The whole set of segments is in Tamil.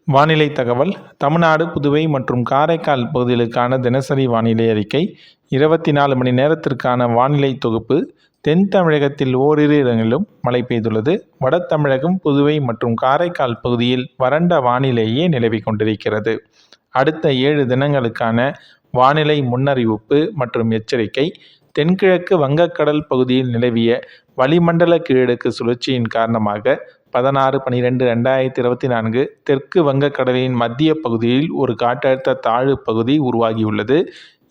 வானிலை தகவல். தமிழ்நாடு, புதுவை மற்றும் காரைக்கால் பகுதிகளுக்கான தினசரி வானிலை அறிக்கை. 24 மணி நேரத்திற்கான வானிலை தொகுப்பு. தென் தமிழகத்தில் ஓரிரு இடங்களிலும் மழை பெய்துள்ளது. வட தமிழகம், புதுவை மற்றும் காரைக்கால் பகுதியில் வறண்ட வானிலையே நிலவி கொண்டிருக்கிறது. அடுத்த 7 தினங்களுக்கான வானிலை முன்னறிவிப்பு மற்றும் எச்சரிக்கை. தென்கிழக்கு வங்கக்கடல் பகுதியில் நிலவிய வளிமண்டல கீழடுக்கு சுழற்சியின் காரணமாக 16/12/2024 தெற்கு வங்கக்கடலின் மத்திய பகுதியில் ஒரு காற்றழுத்த தாழ்வு பகுதி உருவாகியுள்ளது.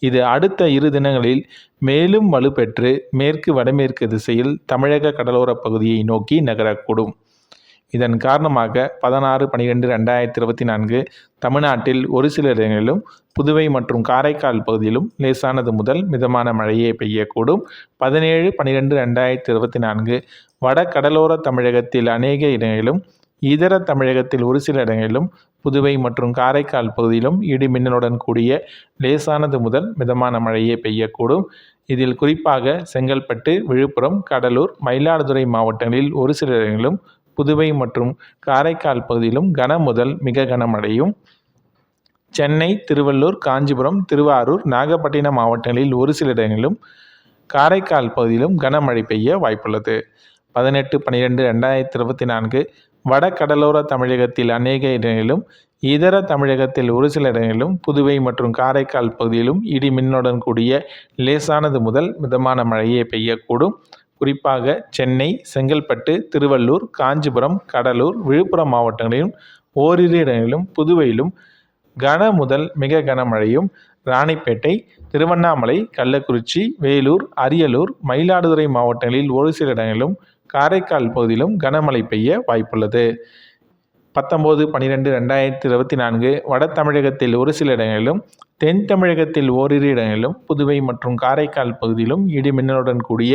இது அடுத்த 2 தினங்களில் மேலும் வலுப்பெற்று மேற்கு வடமேற்கு திசையில் தமிழக கடலோர பகுதியை நோக்கி நகரக்கூடும். இதன் காரணமாக 16/12/2024 தமிழ்நாட்டில் ஒரு சில இடங்களிலும், புதுவை மற்றும் காரைக்கால் பகுதியிலும் லேசானது முதல் மிதமான மழையே பெய்யக்கூடும். 17/12/2024 வட கடலோர தமிழகத்தில் அநேக இடங்களிலும், இதர தமிழகத்தில் ஒரு சில இடங்களிலும், புதுவை மற்றும் காரைக்கால் பகுதியிலும் இடி மின்னலுடன் கூடிய லேசானது முதல் மிதமான மழையே பெய்யக்கூடும். இதில் குறிப்பாக செங்கல்பட்டு, விழுப்புரம், கடலூர், மயிலாடுதுறை மாவட்டங்களில் ஒரு சில இடங்களிலும், புதுவை மற்றும் காரைக்கால் பகுதியிலும் கன முதல் மிக கனமழையும், சென்னை, திருவள்ளூர், காஞ்சிபுரம், திருவாரூர், நாகப்பட்டினம் மாவட்டங்களில் ஒரு சில இடங்களிலும், காரைக்கால் பகுதியிலும் கனமழை பெய்ய வாய்ப்புள்ளது. 18/12/2024 வட கடலோர தமிழகத்தில் அநேக இடங்களிலும், இதர தமிழகத்தில் ஒரு சில இடங்களிலும், புதுவை மற்றும் காரைக்கால் பகுதியிலும் இடி மின்னலுடன் கூடிய லேசானது முதல் மிதமான மழையே பெய்யக்கூடும். குறிப்பாக சென்னை, செங்கல்பட்டு, திருவள்ளூர், காஞ்சிபுரம், கடலூர், விழுப்புரம் மாவட்டங்களிலும் ஓரிரு இடங்களிலும், புதுவையிலும் கன முதல் மிக கனமழையும், ராணிப்பேட்டை, திருவண்ணாமலை, கள்ளக்குறிச்சி, வேலூர், அரியலூர், மயிலாடுதுறை மாவட்டங்களில் ஒரு சில இடங்களிலும், காரைக்கால் பகுதியிலும் கனமழை பெய்ய வாய்ப்புள்ளது. 19/12/2024 வட தமிழகத்தில் ஒரு சில இடங்களிலும், தென் தமிழகத்தில் ஓரிரு இடங்களிலும், புதுவை மற்றும் காரைக்கால் பகுதியிலும் இடி மின்னலுடன் கூடிய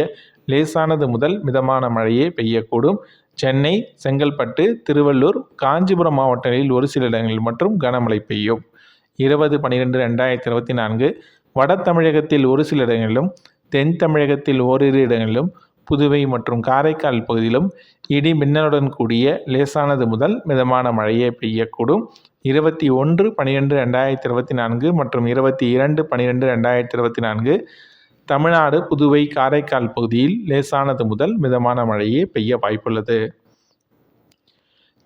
லேசானது முதல் மிதமான மழையே பெய்யக்கூடும். சென்னை, செங்கல்பட்டு, திருவள்ளூர், காஞ்சிபுரம் மாவட்டங்களில் ஒரு சில இடங்களில் மற்றும் கனமழை பெய்யும். 20/12/2024 வட தமிழகத்தில் ஒரு சில இடங்களிலும், தென் தமிழகத்தில் ஓரிரு இடங்களிலும், புதுவை மற்றும் காரைக்கால் பகுதியிலும் இடி மின்னலுடன் கூடிய லேசானது முதல் மிதமான மழையே பெய்யக்கூடும். 21/12/2024 மற்றும் 22/12/2024 தமிழ்நாடு, புதுவை, காரைக்கால் பகுதியில் லேசானது முதல் மிதமான மழையே பெய்ய வாய்ப்புள்ளது.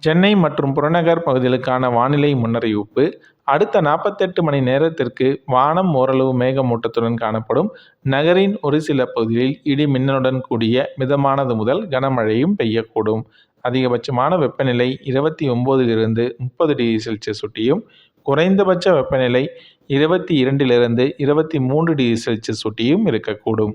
சென்னை மற்றும் புறநகர் பகுதிகளுக்கான வானிலை முன்னறிவிப்பு. அடுத்த 48 மணி நேரத்திற்கு வானம் ஓரளவு மேகமூட்டத்துடன் காணப்படும். நகரின் ஒரு சில பகுதிகளில் இடி மின்னலுடன் கூடிய மிதமானது முதல் கனமழையும் பெய்யக்கூடும். அதிகபட்சமான வெப்பநிலை 29 30 டிகிரி செல்சியஸ் ஒட்டியும், குறைந்தபட்ச வெப்பநிலை 22 23 டிகிரி செல்சியஸ் ஒட்டியும் இருக்கக்கூடும்.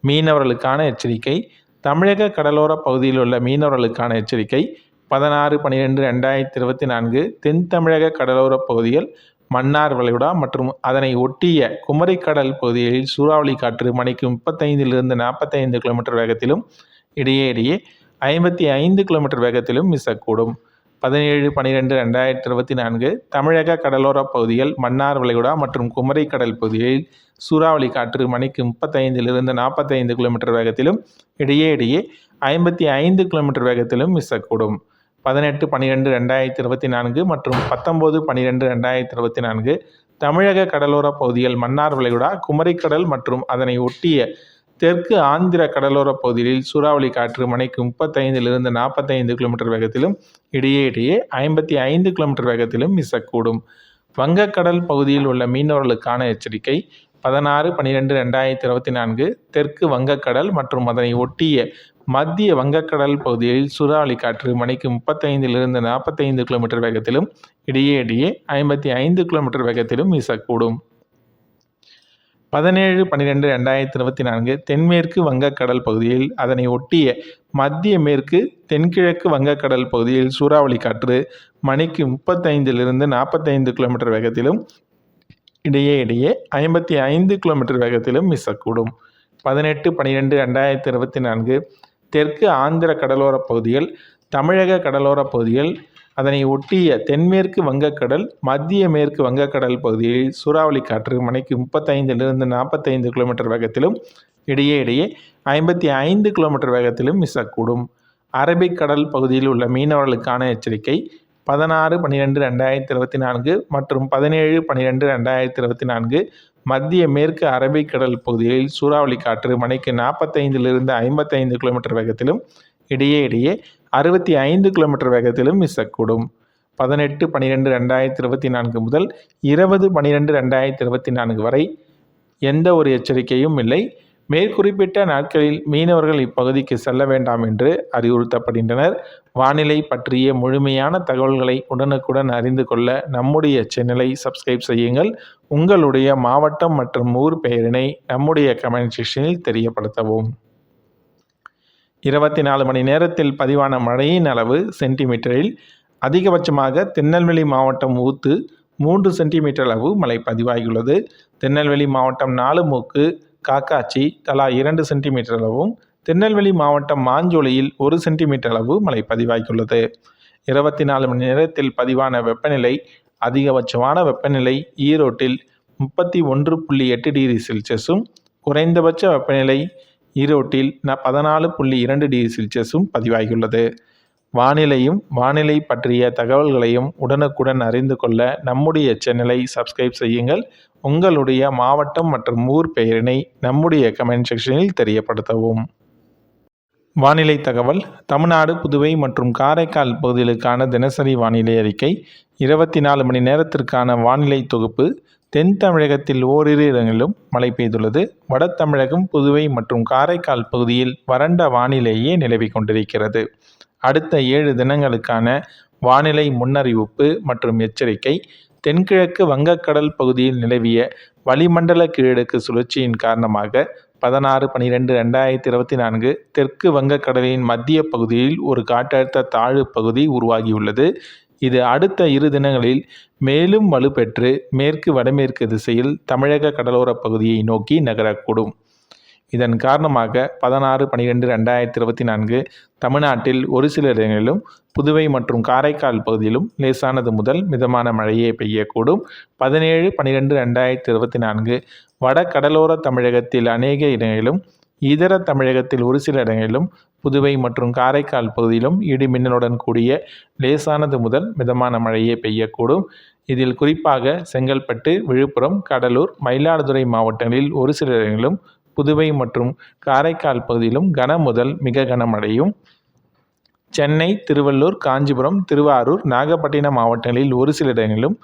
மீனவர்களுக்கான எச்சரிக்கை. தமிழக கடலோர பகுதியில் உள்ள மீனவர்களுக்கான எச்சரிக்கை. 16/12/2024 தென் தமிழக கடலோர பகுதிகள், மன்னார் வளைகுடா மற்றும் அதனை ஒட்டிய குமரிக்கடல் பகுதிகளில் சூறாவளி காற்று மணிக்கு 35 45 கிலோமீட்டர் வேகத்திலும், இடையே 55 கிலோமீட்டர் வேகத்திலும் வீசக்கூடும். 17/12/2024 தமிழக கடலோர பகுதிகள், மன்னார் வளைகுடா மற்றும் குமரிக்கடல் பகுதிகளில் சூறாவளி காற்று மணிக்கு 35 45 கிலோமீட்டர் வேகத்திலும், இடையே 55 கிலோமீட்டர் வேகத்திலும் வீசக்கூடும். 18/12/2024 மற்றும் 19/12/2024 தமிழக கடலோர பகுதிகள், மன்னார் வளைகுடா, குமரிக்கடல் மற்றும் அதனை ஒட்டிய தெற்கு ஆந்திர கடலோர பகுதிகளில் சூறாவளி காற்று மணிக்கு 35 45 கிலோமீட்டர் வேகத்திலும், இடையே 55 கிலோமீட்டர் வேகத்திலும் வீசக்கூடும். வங்கக்கடல் பகுதியில் உள்ள மீனவர்களுக்கான எச்சரிக்கை. 16/12/2024 தெற்கு வங்கக்கடல் மற்றும் அதனை ஒட்டிய மத்திய வங்கக்கடல் பகுதிகளில் சூறாவளி காற்று மணிக்கு 35 45 கிலோமீட்டர் வேகத்திலும், இடையே 55 கிலோமீட்டர் வேகத்திலும் வீசக்கூடும். 17/12/2024 தென்மேற்கு வங்கக்கடல் பகுதியில் அதனை ஒட்டிய மத்திய மேற்கு தென்கிழக்கு வங்கக்கடல் பகுதியில் சூறாவளி காற்று மணிக்கு 35 45 கிலோமீட்டர் வேகத்திலும், இடையே 55 கிலோமீட்டர் வேகத்திலும் வீசக்கூடும். 18/12/2024 தெற்கு ஆந்திர கடலோர பகுதிகள், தமிழக கடலோர பகுதிகள், அதனை ஒட்டிய தென்மேற்கு வங்கக்கடல், மத்திய மேற்கு வங்கக்கடல் பகுதியில் சூறாவளி காற்று மணிக்கு 35 45 கிலோமீட்டர் வேகத்திலும், இடையே 55 கிலோமீட்டர் வேகத்திலும் வீசக்கூடும். அரபிக்கடல் பகுதியில் உள்ள மீனவர்களுக்கான எச்சரிக்கை. 16/12/2024 மற்றும் 17/12/2024 மத்திய மேற்கு அரபிக்கடல் பகுதிகளில் சூறாவளி காற்று மணிக்கு 45லிருந்து 55 கிலோமீட்டர் வேகத்திலும் இடையே 65 கிலோமீட்டர் வேகத்திலும் வீசக்கூடும். 18/12/2024 முதல் 20/12/2024 வரை எந்த ஒரு எச்சரிக்கையும் இல்லை. மேற்குறிப்பிட்ட நாட்களில் மீனவர்கள் இப்பகுதிக்கு செல்ல வேண்டாம் என்று அறிவுறுத்தப்படுகின்றனர். வானிலை பற்றிய முழுமையான தகவல்களை உடனுக்குடன் அறிந்து கொள்ள நம்முடைய சேனலை சப்ஸ்கிரைப் செய்யுங்கள். உங்களுடைய மாவட்டம் மற்றும் ஊர் பெயரினை நம்முடைய கமெண்ட் செக்ஷனில் தெரியப்படுத்தவும். 24 மணி நேரத்தில் பதிவான மழையின் அளவு சென்டிமீட்டரில் அதிகபட்சமாக திருநெல்வேலி மாவட்டம் ஊத்து 3 சென்டிமீட்டர் அளவு மழை பதிவாகியுள்ளது. திருநெல்வேலி மாவட்டம் நாலுமூக்கு, காக்காச்சி தலா 2 சென்டிமீட்டர் அளவும், திருநெல்வேலி மாவட்டம் மாஞ்சோலையில் 1 சென்டிமீட்டர் அளவு மழை பதிவாகியுள்ளது. 24 மணி நேரத்தில் பதிவான வெப்பநிலை அதிகபட்சமான வெப்பநிலை ஈரோட்டில் 31.8 டிகிரி செல்சியஸும், குறைந்தபட்ச வெப்பநிலை ஈரோட்டில் 14.2 டிகிரி செல்சியஸும் பதிவாகியுள்ளது. வானிலையும் வானிலை பற்றிய தகவல்களையும் உடனுக்குடன் அறிந்து கொள்ள நம்முடைய சேனலை சப்ஸ்கிரைப் செய்யுங்கள். உங்களுடைய மாவட்டம் மற்றும் ஊர் பெயரினை நம்முடைய கமெண்ட் செக்ஷனில் தெரியப்படுத்தவும். வானிலை தகவல். தமிழ்நாடு, புதுவை மற்றும் காரைக்கால் பகுதிகளுக்கான தினசரி வானிலை அறிக்கை. 24 மணி நேரத்திற்கான வானிலை தொகுப்பு. தென் தமிழகத்தில் ஓரிரு இடங்களிலும் மழை பெய்துள்ளது. வட தமிழகம், புதுவை மற்றும் காரைக்கால் பகுதியில் வறண்ட வானிலையே நிலவி கொண்டிருக்கிறது. அடுத்த 7 தினங்களுக்கான வானிலை முன்னறிவிப்பு மற்றும் எச்சரிக்கை. தென்கிழக்கு வங்கக்கடல் பகுதியில் நிலவிய வளிமண்டல கீழடுக்கு சுழற்சியின் காரணமாக 16/12/2024 தெற்கு வங்கக்கடலின் மத்திய பகுதியில் ஒரு காற்றழுத்த தாழ்வு பகுதி உருவாகியுள்ளது. இது அடுத்த 2 தினங்களில் மேலும் வலுப்பெற்று மேற்கு வடமேற்கு திசையில் தமிழக கடலோர பகுதியை நோக்கி நகரக்கூடும். இதன் காரணமாக 16/12/2024 தமிழ்நாட்டில் ஒரு சில இடங்களிலும், புதுவை மற்றும் காரைக்கால் பகுதியிலும் லேசானது முதல் மிதமான மழையே பெய்யக்கூடும். 17/12/2024 வட கடலோர தமிழகத்தில் அநேக இடங்களிலும், இதர தமிழகத்தில் ஒரு சில இடங்களிலும், புதுவை மற்றும் காரைக்கால் பகுதியிலும் இடி மின்னலுடன் கூடிய லேசானது முதல் மிதமான மழையே பெய்யக்கூடும். இதில் குறிப்பாக செங்கல்பட்டு, விழுப்புரம், கடலூர், மயிலாடுதுறை மாவட்டங்களில் ஒரு சில இடங்களிலும், புதுவை மற்றும் காரைக்கால் பகுதியிலும் கன முதல் மிக கனமழையும், சென்னை, திருவள்ளூர், காஞ்சிபுரம், திருவாரூர், நாகப்பட்டினம் மாவட்டங்களில் ஒரு சில இடங்களிலும்,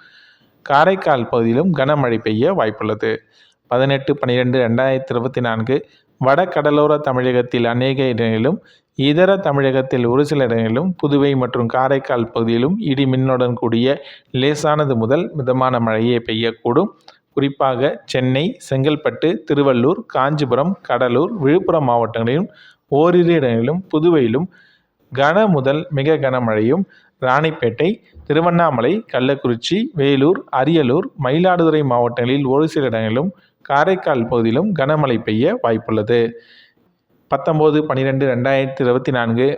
காரைக்கால் பகுதியிலும் கனமழை பெய்ய வாய்ப்புள்ளது. 18/12/2024 வட கடலோர தமிழகத்தில் அநேக இடங்களிலும், இதர தமிழகத்தில் ஒரு சில இடங்களிலும், புதுவை மற்றும் காரைக்கால் பகுதியிலும் இடி மின்னலுடன் கூடிய லேசானது முதல் மிதமான மழையே பெய்யக்கூடும். குறிப்பாக சென்னை, செங்கல்பட்டு, திருவள்ளூர், காஞ்சிபுரம், கடலூர், விழுப்புரம் மாவட்டங்களிலும் ஓரிரு இடங்களிலும், புதுவையிலும் கன முதல் மிக கனமழையும், ராணிப்பேட்டை, திருவண்ணாமலை, கள்ளக்குறிச்சி, வேலூர், அரியலூர், மயிலாடுதுறை மாவட்டங்களில் ஒரு சில இடங்களிலும், காரைக்கால் பகுதியிலும் கனமழை பெய்ய வாய்ப்புள்ளது. 19/12/2024